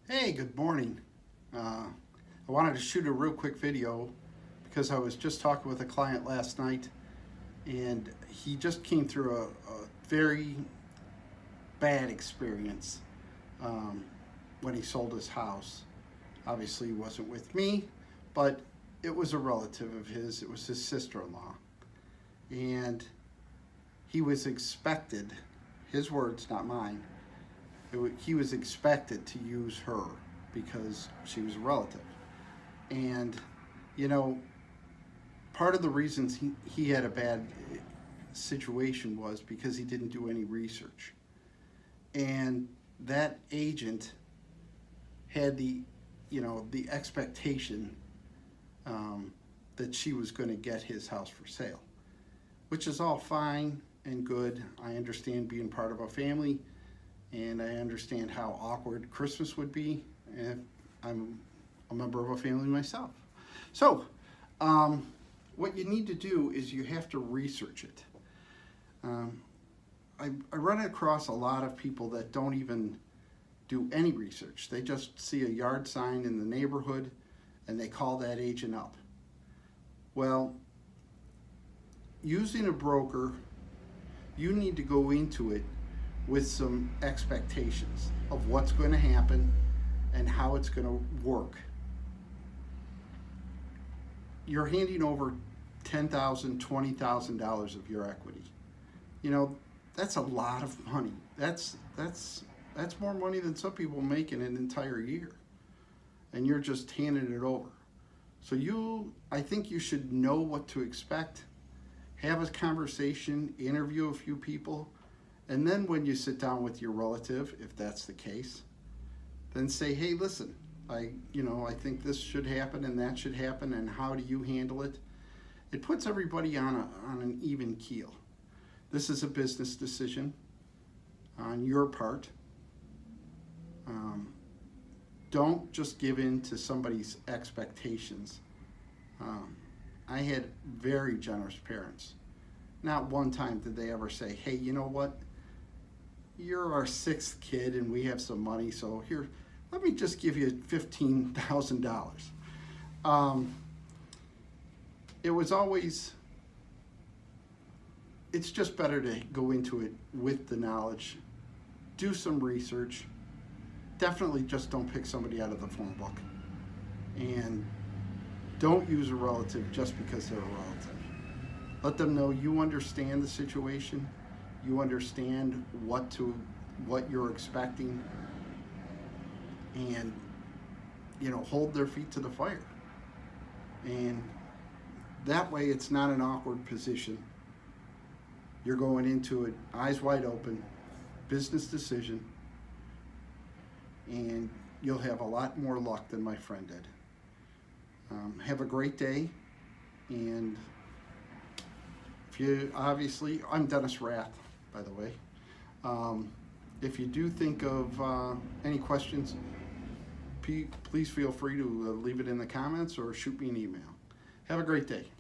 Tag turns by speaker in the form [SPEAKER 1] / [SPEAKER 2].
[SPEAKER 1] Hey, good morning. I wanted to shoot a real quick video because I was just talking with a client last night and he just came through a very bad experience when he sold his house. Obviously, he wasn't with me, but it was a relative of his. It was his sister-in-law. And he was expected, his words, not mine, he was expected to use her because she was a relative. And, you know, part of the reasons he had a bad situation was because he didn't do any research. And that agent had the expectation that she was going to get his house for sale, which is all fine and good. I understand being part of a family, and I understand how awkward Christmas would be if I'm a member of a family myself. So, what you need to do is you have to research it. I run across a lot of people that don't even do any research. They just see a yard sign in the neighborhood and they call that agent up. Well, using a broker, you need to go into it with some expectations of what's going to happen and how it's going to work. You're handing over $10,000, $20,000 of your equity. You know, that's a lot of money. That's more money than some people make in an entire year. And you're just handing it over. So I think you should know what to expect, have a conversation, interview a few people, and then when you sit down with your relative, if that's the case, then say, hey, listen, I think this should happen and that should happen, and how do you handle it? It puts everybody on an even keel. This is a business decision on your part. Don't just give in to somebody's expectations. I had very generous parents. Not one time did they ever say, hey, you know what? You're our sixth kid and we have some money, so here, let me just give you $15,000. It was always, it's just better to go into it with the knowledge, do some research. Definitely just don't pick somebody out of the phone book. And don't use a relative just because they're a relative. Let them know you understand the situation, you understand what you're expecting, and hold their feet to the fire. And that way it's not an awkward position. You're going into it eyes wide open, business decision, and you'll have a lot more luck than my friend did. Have a great day, and I'm Dennis Rath, by the way. If you do think of any questions, please feel free to leave it in the comments or shoot me an email. Have a great day.